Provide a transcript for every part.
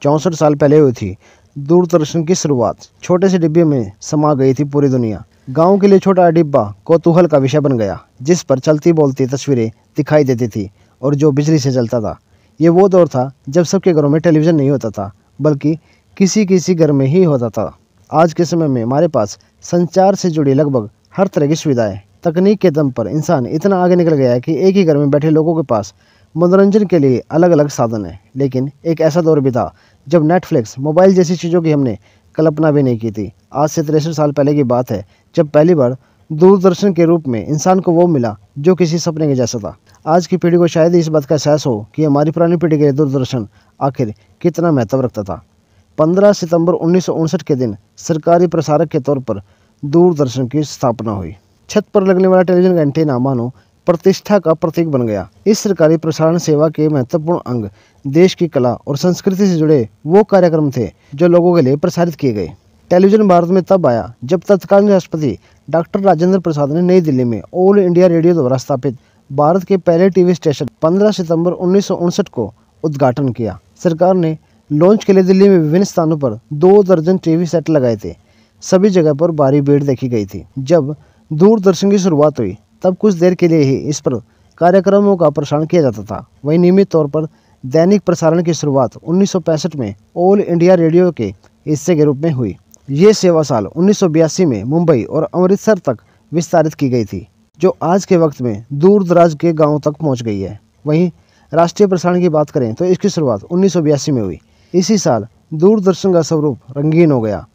64 साल पहले हुई थी दूरदर्शन की शुरुआत। छोटे से डिब्बे में समा गई थी पूरी दुनिया। गांव के लिए छोटा डिब्बा कौतूहल का विषय बन गया, जिस पर चलती बोलती तस्वीरें दिखाई देती थी और जो बिजली से चलता था। ये वो दौर था जब सबके घरों में टेलीविज़न नहीं होता था, बल्कि किसी किसी घर में ही होता था। आज के समय में हमारे पास संचार से जुड़ी लगभग हर तरह की सुविधाएं। तकनीक के दम पर इंसान इतना आगे निकल गया है कि एक ही घर में बैठे लोगों के पास मनोरंजन के लिए अलग अलग साधन हैं। लेकिन एक ऐसा दौर भी था जब नेटफ्लिक्स, मोबाइल जैसी चीज़ों की हमने कल्पना भी नहीं की थी। आज से 63 साल पहले की बात है जब पहली बार दूरदर्शन के रूप में इंसान को वो मिला जो किसी सपने के जैसा था। आज की पीढ़ी को शायद ही इस बात का एहसास हो कि हमारी पुरानी पीढ़ी के लिए दूरदर्शन आखिर कितना महत्व रखता था। 15 सितंबर 1959 के दिन सरकारी प्रसारक के तौर पर दूरदर्शन की स्थापना हुई। छत पर लगने वाला टेलीविजन का एंटीना मानो प्रतिष्ठा का प्रतीक बन गया। इस सरकारी प्रसारण सेवा के महत्वपूर्ण अंग देश की कला और संस्कृति से जुड़े वो कार्यक्रम थे जो लोगों के लिए प्रसारित किए गए। टेलीविजन भारत में तब आया जब तत्कालीन राष्ट्रपति डॉक्टर राजेंद्र प्रसाद ने नई दिल्ली में ऑल इंडिया रेडियो द्वारा स्थापित भारत के पहले टीवी स्टेशन 15 सितंबर 1959 को उद्घाटन किया। सरकार ने लॉन्च के लिए दिल्ली में विभिन्न स्थानों पर 2 दर्जन टीवी सेट लगाए थे। सभी जगह पर भारी भीड़ देखी गई थी। जब दूरदर्शन की शुरुआत हुई तब कुछ देर के लिए ही इस पर कार्यक्रमों का प्रसारण किया जाता था। वहीं नियमित तौर पर दैनिक प्रसारण की शुरुआत 1965 में ऑल इंडिया रेडियो के हिस्से के रूप में हुई। ये सेवा साल 1982 में मुंबई और अमृतसर तक विस्तारित की गई थी, जो आज के वक्त में दूर दराज के गाँव तक पहुँच गई है। वहीं राष्ट्रीय प्रसारण की बात करें तो इसकी शुरुआत 1982 में हुई। इसी साल दूरदर्शन का स्वरूप रंगीन हो गया।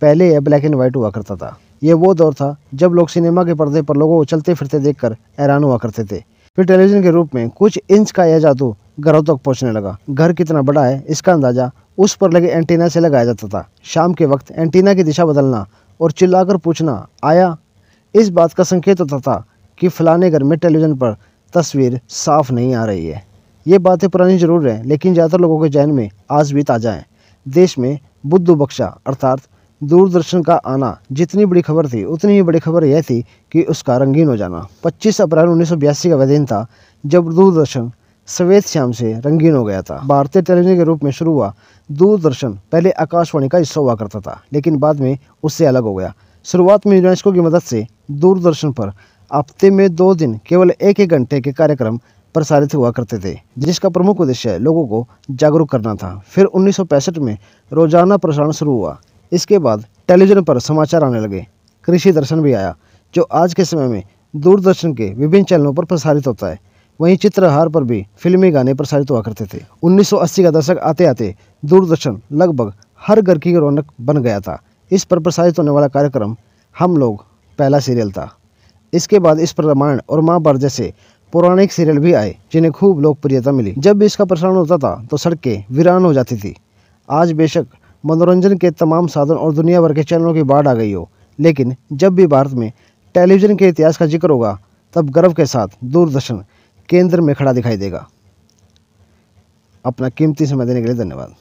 पहले यह ब्लैक एंड व्हाइट हुआ करता था। ये वो दौर था जब लोग सिनेमा के पर्दे पर लोगों को चलते फिरते देखकर हैरान हुआ करते थे। फिर टेलीविज़न के रूप में कुछ इंच का यह जादू घरों तक पहुंचने लगा। घर कितना बड़ा है इसका अंदाजा उस पर लगे एंटीना से लगाया जाता था। शाम के वक्त एंटीना की दिशा बदलना और चिल्लाकर पूछना आया, इस बात का संकेत होता था कि फलाने घर में टेलीविज़न पर तस्वीर साफ नहीं आ रही है। ये बातें पुरानी जरूर हैं, लेकिन ज़्यादातर लोगों के जहन में आज भी ताज़ा हैं। देश में बुद्धू बख्शा अर्थात दूरदर्शन का आना जितनी बड़ी खबर थी, उतनी ही बड़ी खबर यह थी कि उसका रंगीन हो जाना। 25 अप्रैल 1982 का वह दिन था जब दूरदर्शन सफ़ेद श्याम से रंगीन हो गया था। भारतीय टेलीविज़न के रूप में शुरू हुआ दूरदर्शन पहले आकाशवाणी का हिस्सा हुआ करता था, लेकिन बाद में उससे अलग हो गया। शुरुआत में यूनेस्को की मदद से दूरदर्शन पर हफ्ते में 2 दिन केवल 1-1 घंटे के कार्यक्रम प्रसारित हुआ करते थे, जिसका प्रमुख उद्देश्य लोगों को जागरूक करना था। फिर 1965 में रोजाना प्रसारण शुरू हुआ। इसके बाद टेलीविज़न पर समाचार आने लगे। कृषि दर्शन भी आया, जो आज के समय में दूरदर्शन के विभिन्न चैनलों पर प्रसारित होता है। वहीं चित्रहार पर भी फिल्मी गाने प्रसारित हुआ करते थे। 1980 का दशक आते आते दूरदर्शन लगभग हर घर की रौनक बन गया था। इस पर प्रसारित होने वाला कार्यक्रम हम लोग पहला सीरियल था। इसके बाद इस पर रामायण और महाभारत जैसे पौराणिक सीरियल भी आए, जिन्हें खूब लोकप्रियता मिली। जब भी इसका प्रसारण होता था तो सड़कें वीरान हो जाती थी। आज बेशक मनोरंजन के तमाम साधन और दुनिया भर के चैनलों की बाढ़ आ गई हो, लेकिन जब भी भारत में टेलीविज़न के इतिहास का जिक्र होगा तब गर्व के साथ दूरदर्शन केंद्र में खड़ा दिखाई देगा। अपना कीमती समय देने के लिए धन्यवाद।